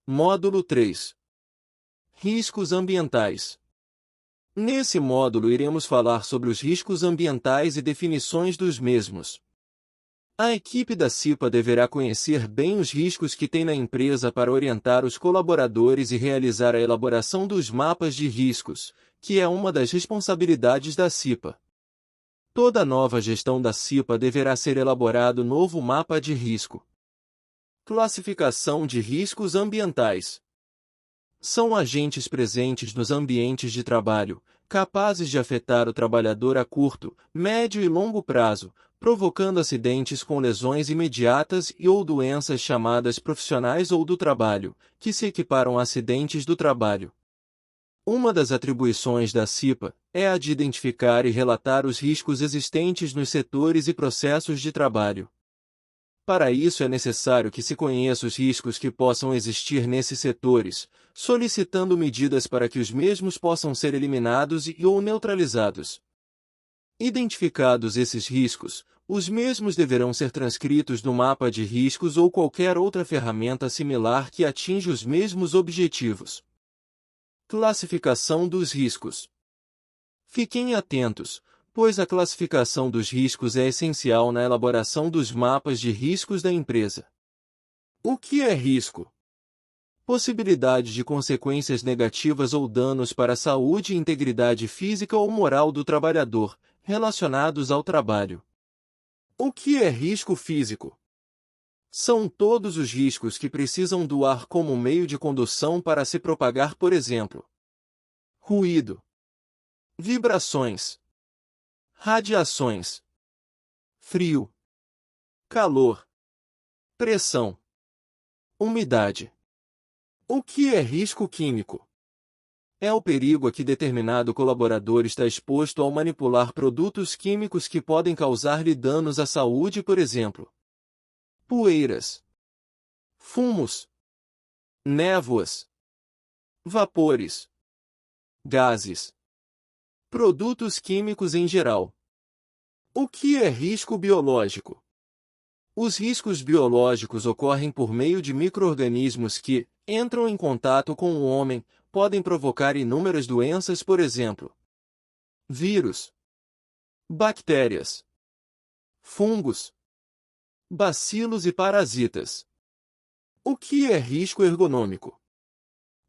Módulo 3. Riscos ambientais. Nesse módulo iremos falar sobre os riscos ambientais e definições dos mesmos. A equipe da CIPA deverá conhecer bem os riscos que tem na empresa para orientar os colaboradores e realizar a elaboração dos mapas de riscos, que é uma das responsabilidades da CIPA. Toda nova gestão da CIPA deverá ser elaborado novo mapa de risco. Classificação de riscos ambientais. São agentes presentes nos ambientes de trabalho, capazes de afetar o trabalhador a curto, médio e longo prazo, provocando acidentes com lesões imediatas e ou doenças chamadas profissionais ou do trabalho, que se equiparam a acidentes do trabalho. Uma das atribuições da CIPA é a de identificar e relatar os riscos existentes nos setores e processos de trabalho. Para isso é necessário que se conheça os riscos que possam existir nesses setores, solicitando medidas para que os mesmos possam ser eliminados ou neutralizados. Identificados esses riscos, os mesmos deverão ser transcritos no mapa de riscos ou qualquer outra ferramenta similar que atinja os mesmos objetivos. Classificação dos riscos. Fiquem atentos, pois a classificação dos riscos é essencial na elaboração dos mapas de riscos da empresa. O que é risco? Possibilidade de consequências negativas ou danos para a saúde e integridade física ou moral do trabalhador, relacionados ao trabalho. O que é risco físico? São todos os riscos que precisam do ar como meio de condução para se propagar, por exemplo. Ruído, vibrações, radiações, frio, calor, pressão, umidade. O que é risco químico? É o perigo a que determinado colaborador está exposto ao manipular produtos químicos que podem causar-lhe danos à saúde, por exemplo. Poeiras, fumos, névoas, vapores, gases, produtos químicos em geral. O que é risco biológico? Os riscos biológicos ocorrem por meio de micro-organismos que entram em contato com o homem, podem provocar inúmeras doenças, por exemplo, vírus, bactérias, fungos, bacilos e parasitas. O que é risco ergonômico?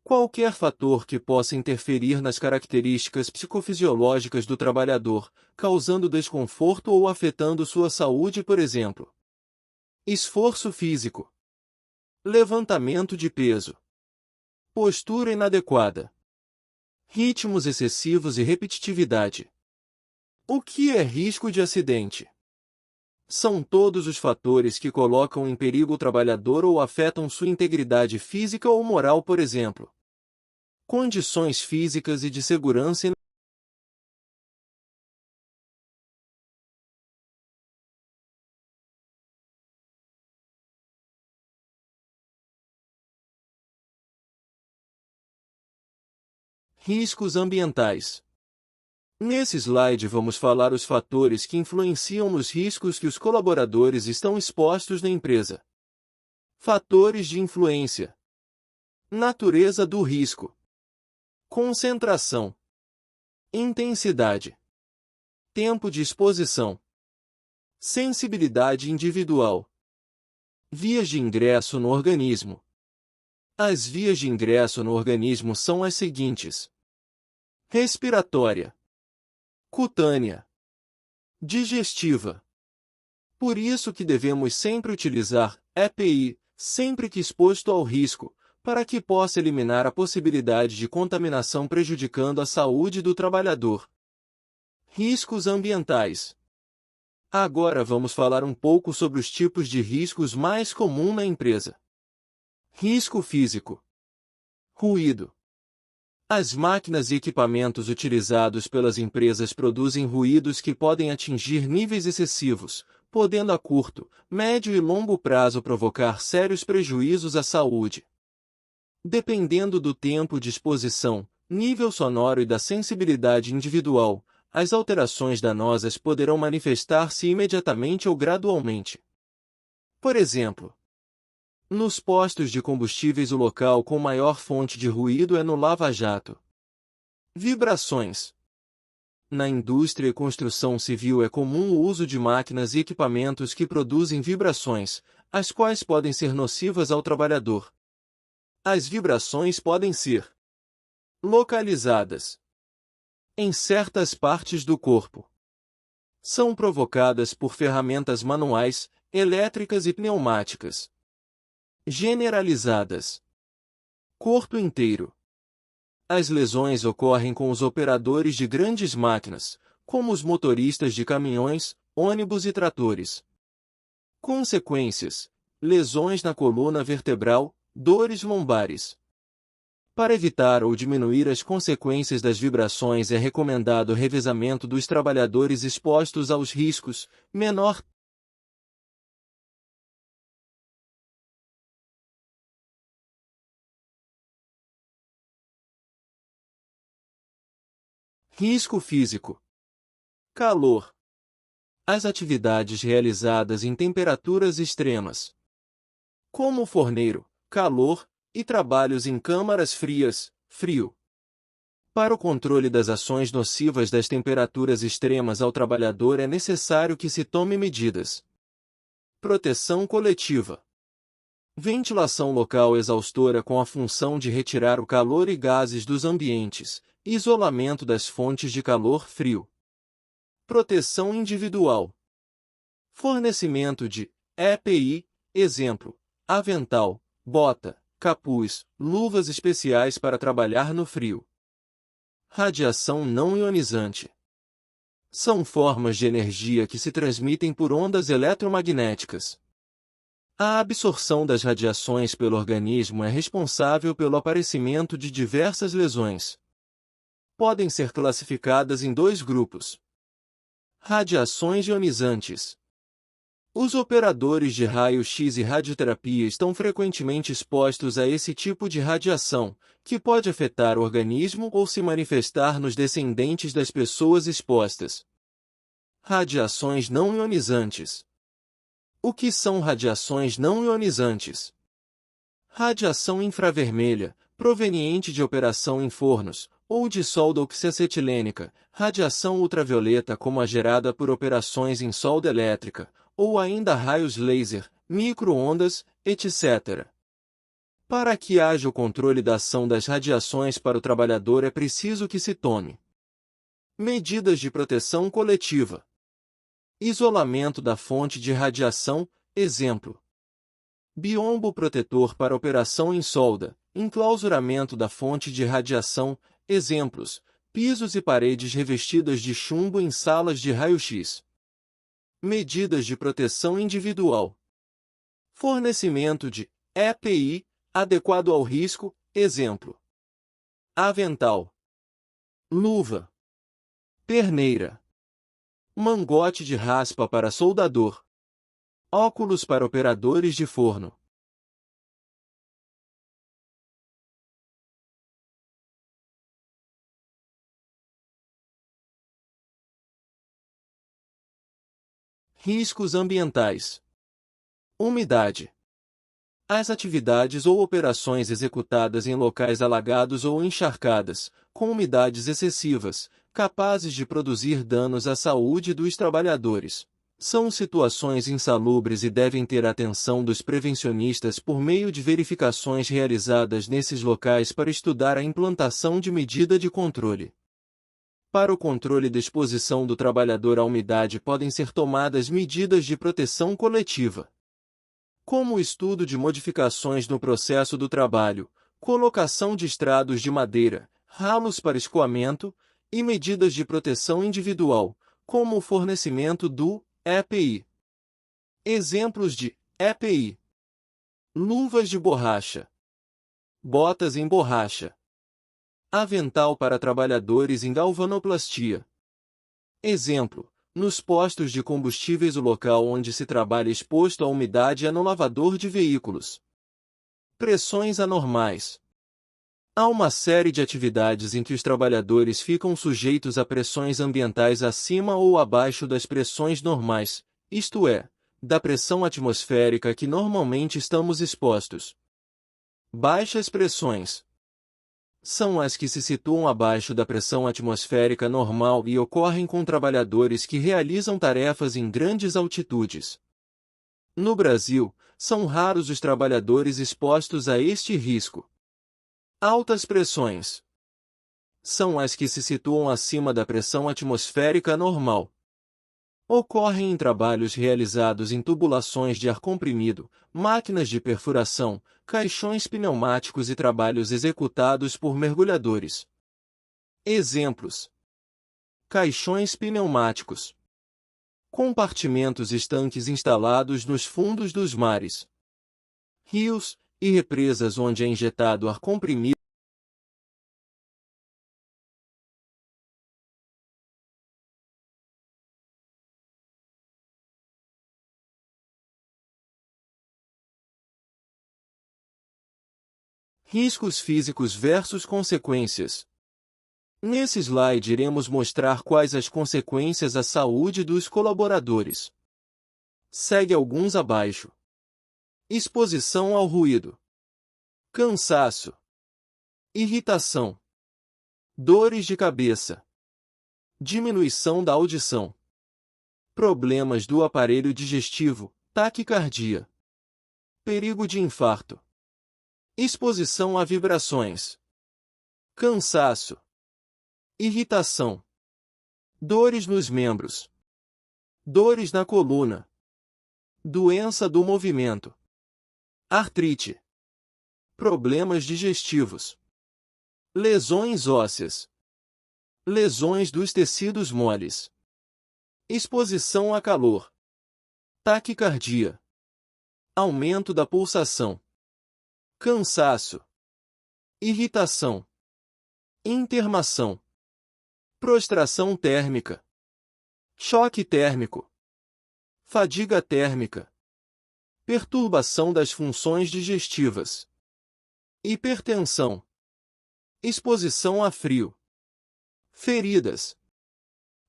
Qualquer fator que possa interferir nas características psicofisiológicas do trabalhador, causando desconforto ou afetando sua saúde, por exemplo. Esforço físico, levantamento de peso, postura inadequada, ritmos excessivos e repetitividade. O que é risco de acidente? São todos os fatores que colocam em perigo o trabalhador ou afetam sua integridade física ou moral, por exemplo. Condições físicas e de segurança. Riscos ambientais. Nesse slide vamos falar os fatores que influenciam nos riscos que os colaboradores estão expostos na empresa. Fatores de influência. Natureza do risco. Concentração. Intensidade. Tempo de exposição. Sensibilidade individual. Vias de ingresso no organismo. As vias de ingresso no organismo são as seguintes: respiratória, cutânea, digestiva. Por isso que devemos sempre utilizar EPI, sempre que exposto ao risco, para que possa eliminar a possibilidade de contaminação prejudicando a saúde do trabalhador. Riscos ambientais. Agora vamos falar um pouco sobre os tipos de riscos mais comuns na empresa. Risco físico. Ruído. As máquinas e equipamentos utilizados pelas empresas produzem ruídos que podem atingir níveis excessivos, podendo a curto, médio e longo prazo provocar sérios prejuízos à saúde. Dependendo do tempo de exposição, nível sonoro e da sensibilidade individual, as alterações danosas poderão manifestar-se imediatamente ou gradualmente. Por exemplo, Nos postos de combustíveis, o local com maior fonte de ruído é no lava-jato. Vibrações. Na indústria e construção civil é comum o uso de máquinas e equipamentos que produzem vibrações, as quais podem ser nocivas ao trabalhador. As vibrações podem ser localizadas em certas partes do corpo. São provocadas por ferramentas manuais, elétricas e pneumáticas. Generalizadas. Corpo inteiro. As lesões ocorrem com os operadores de grandes máquinas, como os motoristas de caminhões, ônibus e tratores. Consequências: lesões na coluna vertebral, dores lombares. Para evitar ou diminuir as consequências das vibrações é recomendado o revezamento dos trabalhadores expostos aos riscos, menor risco físico. Calor. As atividades realizadas em temperaturas extremas, como forneiro, calor, e trabalhos em câmaras frias, frio. Para o controle das ações nocivas das temperaturas extremas ao trabalhador é necessário que se tome medidas. Proteção coletiva. Ventilação local exaustora com a função de retirar o calor e gases dos ambientes, isolamento das fontes de calor frio. Proteção individual. Fornecimento de EPI, exemplo, avental, bota, capuz, luvas especiais para trabalhar no frio. Radiação não ionizante. São formas de energia que se transmitem por ondas eletromagnéticas. A absorção das radiações pelo organismo é responsável pelo aparecimento de diversas lesões. Podem ser classificadas em dois grupos. Radiações ionizantes. Os operadores de raio-x e radioterapia estão frequentemente expostos a esse tipo de radiação, que pode afetar o organismo ou se manifestar nos descendentes das pessoas expostas. Radiações não ionizantes. O que são radiações não ionizantes? Radiação infravermelha, proveniente de operação em fornos, ou de solda oxiacetilênica, radiação ultravioleta como a gerada por operações em solda elétrica, ou ainda raios laser, micro-ondas, etc. Para que haja o controle da ação das radiações para o trabalhador é preciso que se tome medidas de proteção coletiva. Isolamento da fonte de radiação, exemplo. Biombo protetor para operação em solda, enclausuramento da fonte de radiação, exemplos, pisos e paredes revestidas de chumbo em salas de raio-x. Medidas de proteção individual. Fornecimento de EPI, adequado ao risco, exemplo. Avental. Luva. Perneira. Mangote de raspa para soldador. Óculos para operadores de forno. Riscos ambientais. Umidade. As atividades ou operações executadas em locais alagados ou encharcadas, com umidades excessivas, capazes de produzir danos à saúde dos trabalhadores. São situações insalubres e devem ter atenção dos prevencionistas por meio de verificações realizadas nesses locais para estudar a implantação de medida de controle. Para o controle da exposição do trabalhador à umidade podem ser tomadas medidas de proteção coletiva, como o estudo de modificações no processo do trabalho, colocação de estrados de madeira, ralos para escoamento, e medidas de proteção individual, como o fornecimento do EPI. Exemplos de EPI: luvas de borracha, botas em borracha, avental para trabalhadores em galvanoplastia. Exemplo: nos postos de combustíveis o local onde se trabalha exposto à umidade é no lavador de veículos. Pressões anormais. Há uma série de atividades em que os trabalhadores ficam sujeitos a pressões ambientais acima ou abaixo das pressões normais, isto é, da pressão atmosférica a que normalmente estamos expostos. Baixas pressões são as que se situam abaixo da pressão atmosférica normal e ocorrem com trabalhadores que realizam tarefas em grandes altitudes. No Brasil, são raros os trabalhadores expostos a este risco. Altas pressões são as que se situam acima da pressão atmosférica normal. Ocorrem em trabalhos realizados em tubulações de ar comprimido, máquinas de perfuração, caixões pneumáticos e trabalhos executados por mergulhadores. Exemplos: caixões pneumáticos, compartimentos estanques instalados nos fundos dos mares, rios e represas onde é injetado ar comprimido. Riscos físicos versus consequências. Nesse slide iremos mostrar quais as consequências à saúde dos colaboradores. Segue alguns abaixo. Exposição ao ruído, cansaço, irritação, dores de cabeça, diminuição da audição, problemas do aparelho digestivo, taquicardia, perigo de infarto, exposição a vibrações, cansaço, irritação, dores nos membros, dores na coluna, doença do movimento, artrite, problemas digestivos, lesões ósseas, lesões dos tecidos moles, exposição a calor, taquicardia, aumento da pulsação, cansaço, irritação, internação, prostração térmica, choque térmico, fadiga térmica, perturbação das funções digestivas, hipertensão, exposição a frio, feridas,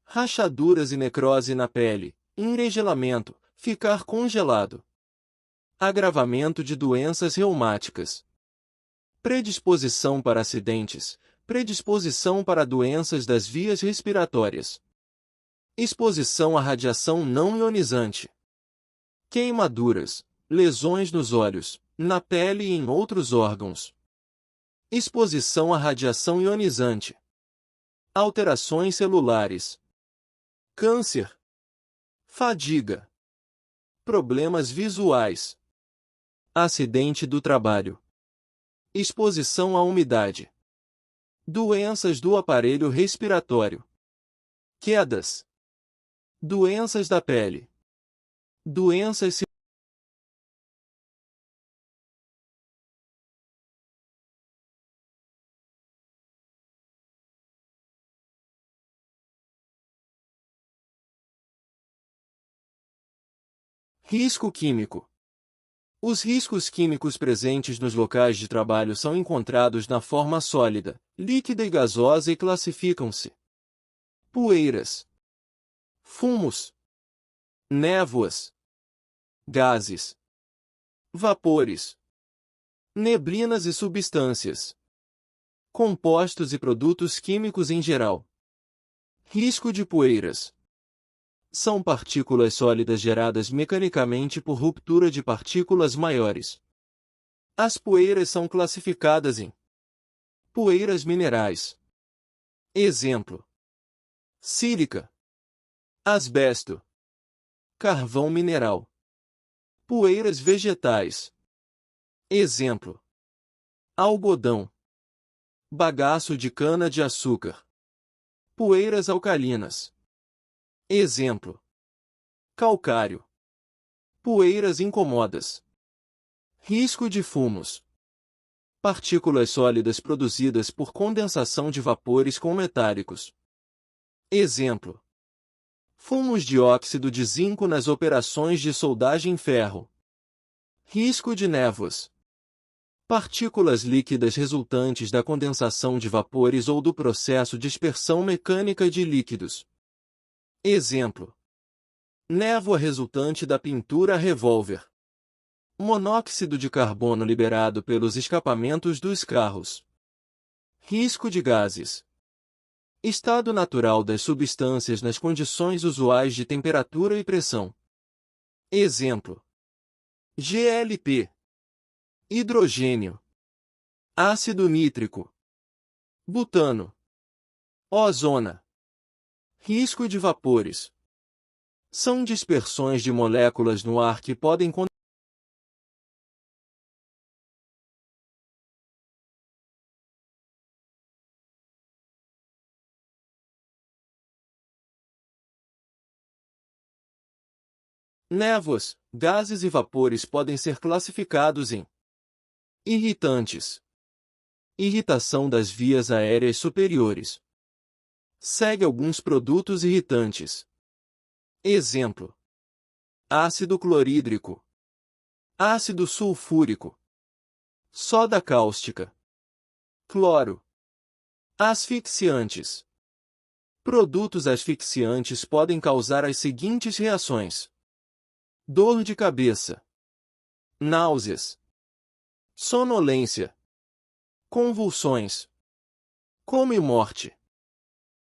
rachaduras e necrose na pele, enregelamento, ficar congelado, agravamento de doenças reumáticas, predisposição para acidentes, predisposição para doenças das vias respiratórias, exposição à radiação não ionizante, queimaduras, lesões nos olhos, na pele e em outros órgãos, exposição à radiação ionizante, alterações celulares, câncer, fadiga, problemas visuais, acidente do trabalho, exposição à umidade, doenças do aparelho respiratório, quedas, doenças da pele, doenças Risco químico. Os riscos químicos presentes nos locais de trabalho são encontrados na forma sólida, líquida e gasosa e classificam-se: poeiras, fumos, névoas, gases, vapores, neblinas e substâncias, compostos e produtos químicos em geral. Risco de poeiras. São partículas sólidas geradas mecanicamente por ruptura de partículas maiores. As poeiras são classificadas em poeiras minerais. Exemplo: sílica, asbesto, carvão mineral. Poeiras vegetais. Exemplo: algodão, bagaço de cana-de-açúcar. Poeiras alcalinas. Exemplo: calcário, poeiras incômodas. Risco de fumos. Partículas sólidas produzidas por condensação de vapores com metálicos. Exemplo: fumos de óxido de zinco nas operações de soldagem ferro. Risco de névoas. Partículas líquidas resultantes da condensação de vapores ou do processo de dispersão mecânica de líquidos. Exemplo: Névoa resultante da pintura a revólver. Monóxido de carbono liberado pelos escapamentos dos carros. Risco de gases. Estado natural das substâncias nas condições usuais de temperatura e pressão. Exemplo: GLP, hidrogênio, ácido nítrico, butano, ozona. Risco de vapores. São dispersões de moléculas no ar que podem névoas, gases e vapores podem ser classificados em irritantes. Irritação das vias aéreas superiores. Segue alguns produtos irritantes. Exemplo: ácido clorídrico, ácido sulfúrico, soda cáustica, cloro. Asfixiantes. Produtos asfixiantes podem causar as seguintes reações: dor de cabeça, náuseas, sonolência, convulsões, coma e morte.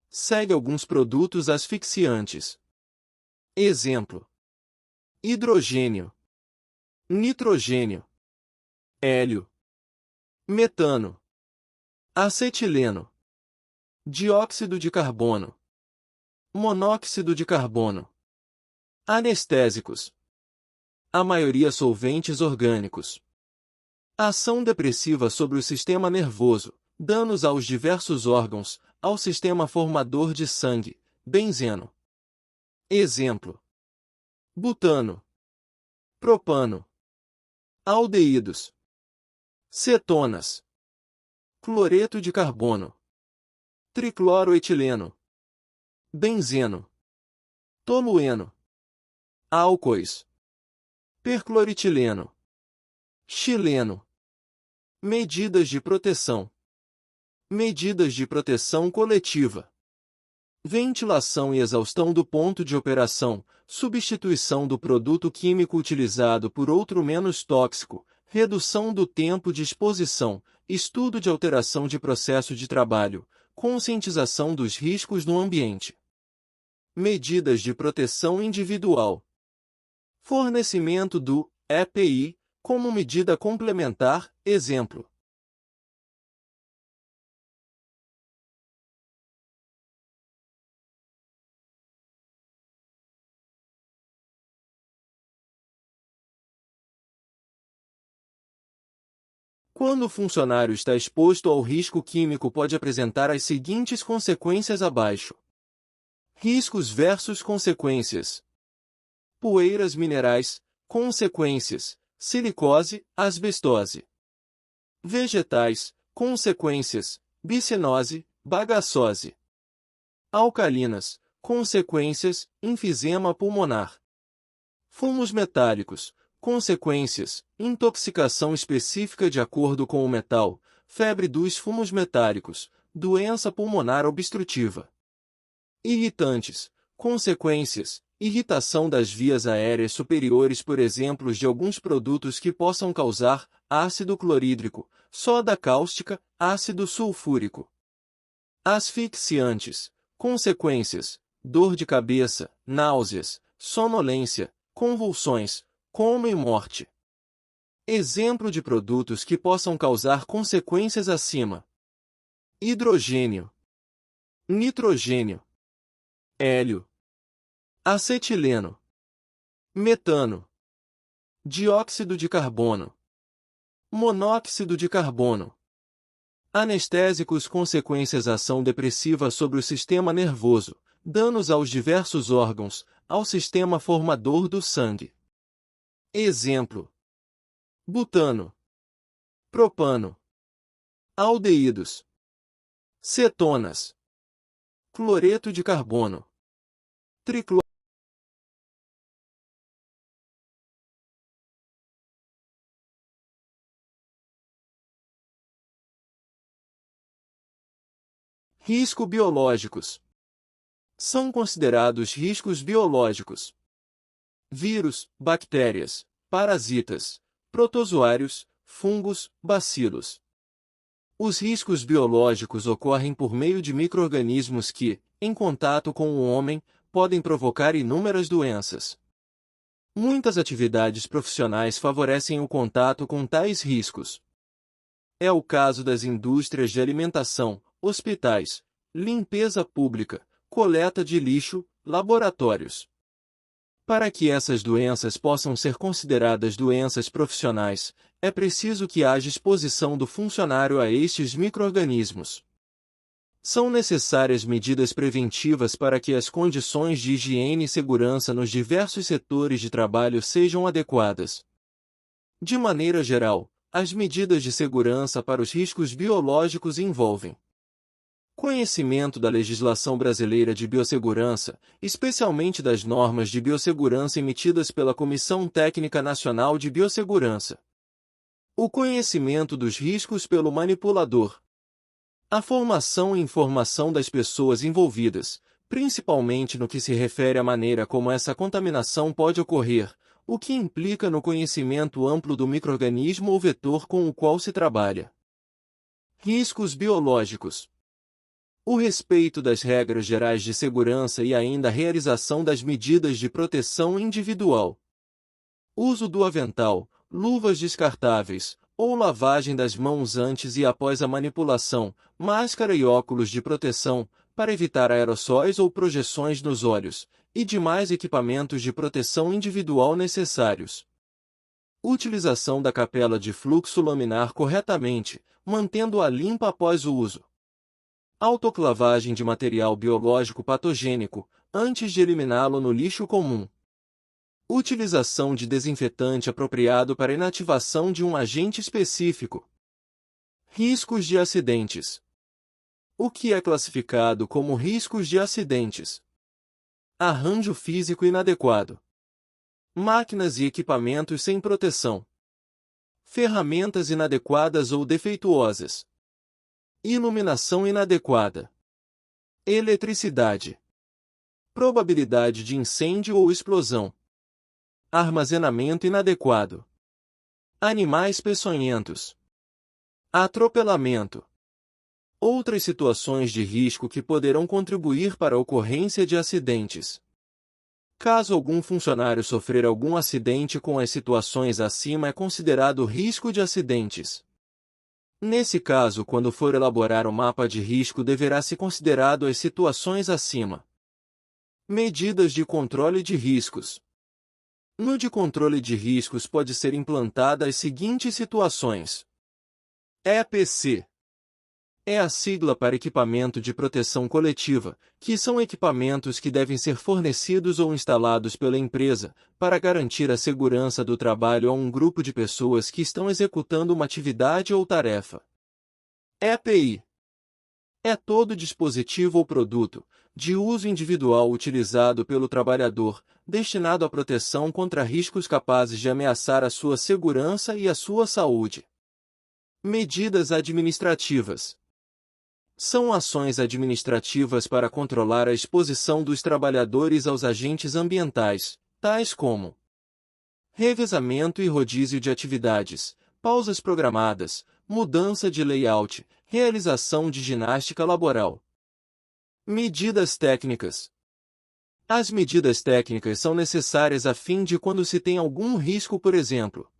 Segue alguns produtos asfixiantes. Exemplo: hidrogênio, nitrogênio, hélio, metano, acetileno, dióxido de carbono, monóxido de carbono. Anestésicos. A maioria solventes orgânicos. Ação depressiva sobre o sistema nervoso, danos aos diversos órgãos, ao sistema formador de sangue, benzeno. Exemplo: butano, propano, aldeídos, cetonas, cloreto de carbono, tricloroetileno, benzeno, tolueno, álcoois, percloroetileno, xileno. Medidas de proteção. Medidas de proteção coletiva. Ventilação e exaustão do ponto de operação, substituição do produto químico utilizado por outro menos tóxico, redução do tempo de exposição, estudo de alteração de processo de trabalho, conscientização dos riscos no ambiente. Medidas de proteção individual. Fornecimento do EPI, como medida complementar, exemplo. Quando o funcionário está exposto ao risco químico, pode apresentar as seguintes consequências abaixo. Riscos versus consequências. Poeiras minerais, consequências, silicose, asbestose. Vegetais, consequências, bicinose, bagaçose. Alcalinas, consequências, enfisema pulmonar. Fumos metálicos, consequências, intoxicação específica de acordo com o metal, febre dos fumos metálicos, doença pulmonar obstrutiva. Irritantes, consequências, irritação das vias aéreas superiores por exemplos de alguns produtos que possam causar ácido clorídrico, soda cáustica, ácido sulfúrico. Asfixiantes, consequências, dor de cabeça, náuseas, sonolência, convulsões, coma e morte. Exemplo de produtos que possam causar consequências acima: hidrogênio, nitrogênio, hélio, acetileno, metano, dióxido de carbono, monóxido de carbono. Anestésicos. Consequências: ação depressiva sobre o sistema nervoso, danos aos diversos órgãos, ao sistema formador do sangue. Exemplo: butano, propano, aldeídos, cetonas, cloreto de carbono, tricloro. Risco biológicos. São considerados riscos biológicos vírus, bactérias, parasitas, protozoários, fungos, bacilos. Os riscos biológicos ocorrem por meio de micro-organismos que, em contato com o homem, podem provocar inúmeras doenças. Muitas atividades profissionais favorecem o contato com tais riscos. É o caso das indústrias de alimentação, hospitais, limpeza pública, coleta de lixo, laboratórios. Para que essas doenças possam ser consideradas doenças profissionais, é preciso que haja exposição do funcionário a estes micro-organismos. São necessárias medidas preventivas para que as condições de higiene e segurança nos diversos setores de trabalho sejam adequadas. De maneira geral, as medidas de segurança para os riscos biológicos envolvem conhecimento da legislação brasileira de biossegurança, especialmente das normas de biossegurança emitidas pela Comissão Técnica Nacional de Biossegurança. O conhecimento dos riscos pelo manipulador. A formação e informação das pessoas envolvidas, principalmente no que se refere à maneira como essa contaminação pode ocorrer, o que implica no conhecimento amplo do micro-organismo ou vetor com o qual se trabalha. Riscos biológicos. O respeito das regras gerais de segurança e ainda a realização das medidas de proteção individual. Uso do avental, luvas descartáveis, ou lavagem das mãos antes e após a manipulação, máscara e óculos de proteção, para evitar aerossóis ou projeções nos olhos, e demais equipamentos de proteção individual necessários. Utilização da capela de fluxo laminar corretamente, mantendo-a limpa após o uso. Autoclavagem de material biológico patogênico, antes de eliminá-lo no lixo comum. Utilização de desinfetante apropriado para inativação de um agente específico. Riscos de acidentes. O que é classificado como riscos de acidentes? Arranjo físico inadequado. Máquinas e equipamentos sem proteção. Ferramentas inadequadas ou defeituosas. Iluminação inadequada. Eletricidade. Probabilidade de incêndio ou explosão. Armazenamento inadequado. Animais peçonhentos. Atropelamento. Outras situações de risco que poderão contribuir para a ocorrência de acidentes. Caso algum funcionário sofrer algum acidente com as situações acima, é considerado risco de acidentes. Nesse caso, quando for elaborar o mapa de risco, deverá ser considerado as situações acima. Medidas de controle de riscos. No de controle de riscos pode ser implantada as seguintes situações. EPC. É a sigla para Equipamento de Proteção Coletiva, que são equipamentos que devem ser fornecidos ou instalados pela empresa, para garantir a segurança do trabalho a um grupo de pessoas que estão executando uma atividade ou tarefa. EPI. É todo dispositivo ou produto, de uso individual utilizado pelo trabalhador, destinado à proteção contra riscos capazes de ameaçar a sua segurança e a sua saúde. Medidas administrativas. São ações administrativas para controlar a exposição dos trabalhadores aos agentes ambientais, tais como revezamento e rodízio de atividades, pausas programadas, mudança de layout, realização de ginástica laboral. Medidas técnicas. As medidas técnicas são necessárias a fim de quando se tem algum risco, por exemplo.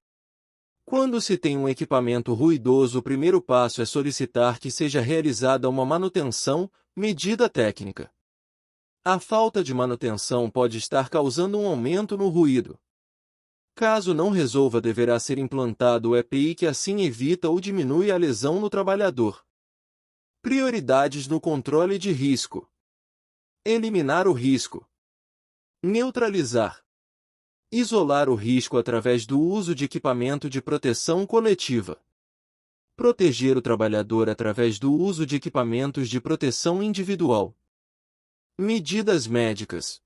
Quando se tem um equipamento ruidoso, o primeiro passo é solicitar que seja realizada uma manutenção, medida técnica. A falta de manutenção pode estar causando um aumento no ruído. Caso não resolva, deverá ser implantado o EPI, que assim evita ou diminui a lesão no trabalhador. Prioridades no controle de risco. Eliminar o risco. Neutralizar. Isolar o risco através do uso de equipamento de proteção coletiva. Proteger o trabalhador através do uso de equipamentos de proteção individual. Medidas médicas.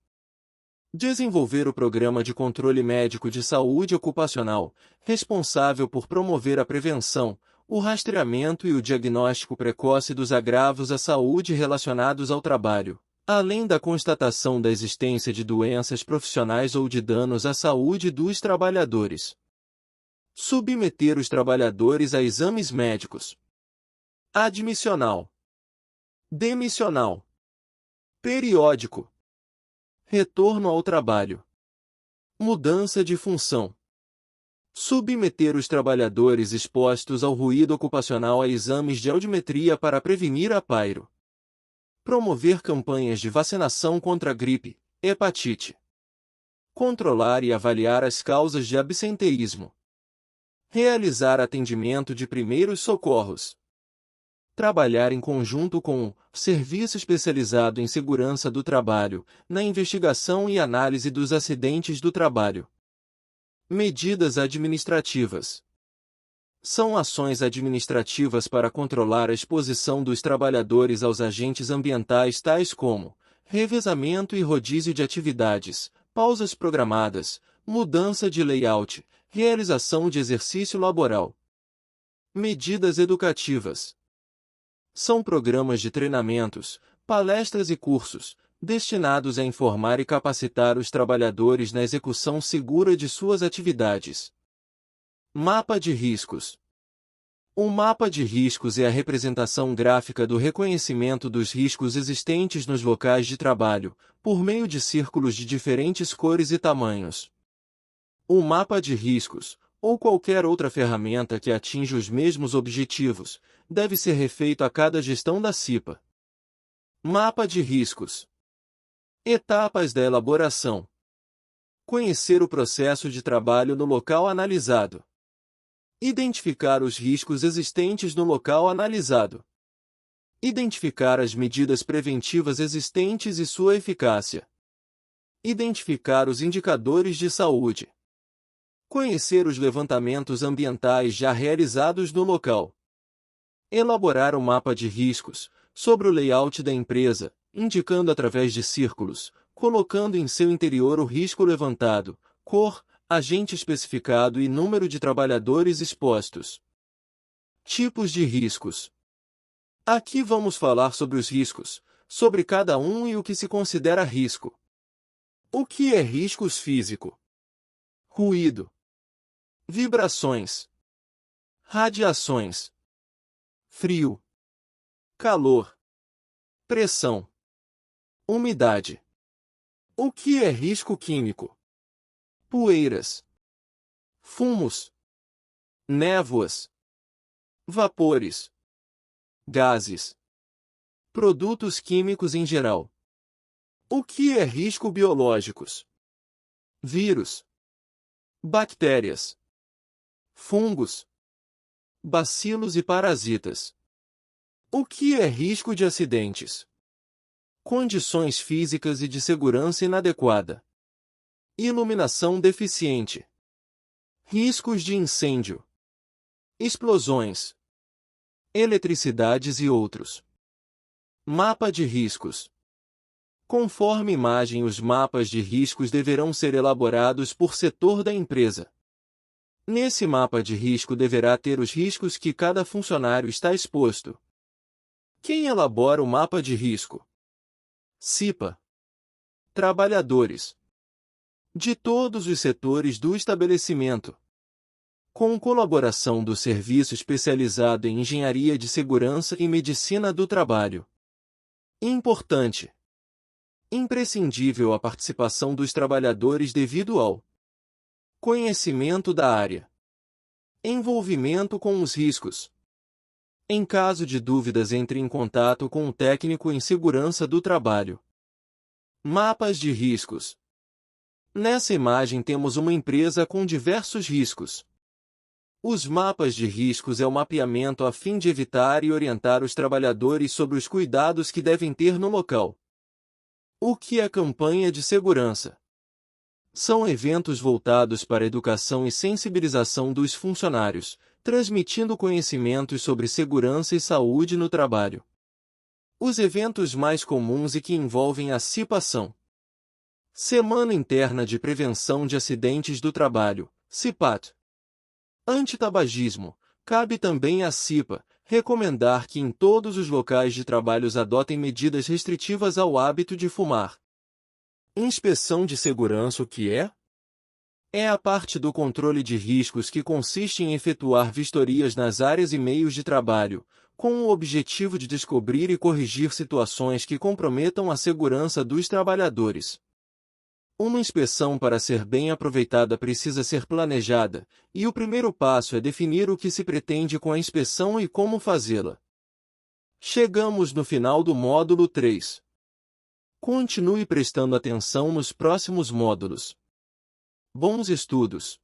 Desenvolver o programa de controle médico de saúde ocupacional, responsável por promover a prevenção, o rastreamento e o diagnóstico precoce dos agravos à saúde relacionados ao trabalho, além da constatação da existência de doenças profissionais ou de danos à saúde dos trabalhadores. Submeter os trabalhadores a exames médicos. Admissional. Demissional. Periódico. Retorno ao trabalho. Mudança de função. Submeter os trabalhadores expostos ao ruído ocupacional a exames de audiometria para prevenir a pairo. Promover campanhas de vacinação contra gripe, hepatite. Controlar e avaliar as causas de absenteísmo. Realizar atendimento de primeiros socorros. Trabalhar em conjunto com o Serviço Especializado em Segurança do Trabalho, na investigação e análise dos acidentes do trabalho. Medidas administrativas. São ações administrativas para controlar a exposição dos trabalhadores aos agentes ambientais tais como revezamento e rodízio de atividades, pausas programadas, mudança de layout, realização de exercício laboral. Medidas educativas. São programas de treinamentos, palestras e cursos, destinados a informar e capacitar os trabalhadores na execução segura de suas atividades. Mapa de riscos. O mapa de riscos é a representação gráfica do reconhecimento dos riscos existentes nos locais de trabalho, por meio de círculos de diferentes cores e tamanhos. O mapa de riscos, ou qualquer outra ferramenta que atinja os mesmos objetivos, deve ser refeito a cada gestão da CIPA. Mapa de riscos. Etapas da elaboração. Conhecer o processo de trabalho no local analisado. Identificar os riscos existentes no local analisado. Identificar as medidas preventivas existentes e sua eficácia. Identificar os indicadores de saúde. Conhecer os levantamentos ambientais já realizados no local. Elaborar um mapa de riscos, sobre o layout da empresa, indicando através de círculos, colocando em seu interior o risco levantado, cor, agente especificado e número de trabalhadores expostos. Tipos de riscos. Aqui vamos falar sobre os riscos, sobre cada um e o que se considera risco. O que é riscos físico? Ruído. Vibrações. Radiações. Frio. Calor. Pressão. Umidade. O que é risco químico? Poeiras. Fumos. Névoas. Vapores. Gases. Produtos químicos em geral. O que é risco biológicos? Vírus. Bactérias. Fungos. Bacilos e parasitas. O que é risco de acidentes? Condições físicas e de segurança inadequada. Iluminação deficiente. Riscos de incêndio. Explosões. Eletricidades e outros. Mapa de riscos. Conforme imagem, os mapas de riscos deverão ser elaborados por setor da empresa. Nesse mapa de risco deverá ter os riscos que cada funcionário está exposto. Quem elabora o mapa de risco? CIPA. Trabalhadores. De todos os setores do estabelecimento. Com colaboração do Serviço Especializado em Engenharia de Segurança e Medicina do Trabalho. Importante. Imprescindível a participação dos trabalhadores devido ao conhecimento da área. Envolvimento com os riscos. Em caso de dúvidas, entre em contato com o técnico em segurança do trabalho. Mapas de riscos. Nessa imagem temos uma empresa com diversos riscos. Os mapas de riscos é o mapeamento a fim de evitar e orientar os trabalhadores sobre os cuidados que devem ter no local. O que é campanha de segurança? São eventos voltados para a educação e sensibilização dos funcionários, transmitindo conhecimentos sobre segurança e saúde no trabalho. Os eventos mais comuns e que envolvem a CIPA são: Semana Interna de Prevenção de Acidentes do Trabalho, CIPAT. Antitabagismo, cabe também à CIPA, Recomendar que em todos os locais de trabalho adotem medidas restritivas ao hábito de fumar. Inspeção de segurança. O que é? É a parte do controle de riscos que consiste em efetuar vistorias nas áreas e meios de trabalho, com o objetivo de descobrir e corrigir situações que comprometam a segurança dos trabalhadores. Uma inspeção, para ser bem aproveitada, precisa ser planejada, e o primeiro passo é definir o que se pretende com a inspeção e como fazê-la. Chegamos no final do módulo 3. Continue prestando atenção nos próximos módulos. Bons estudos!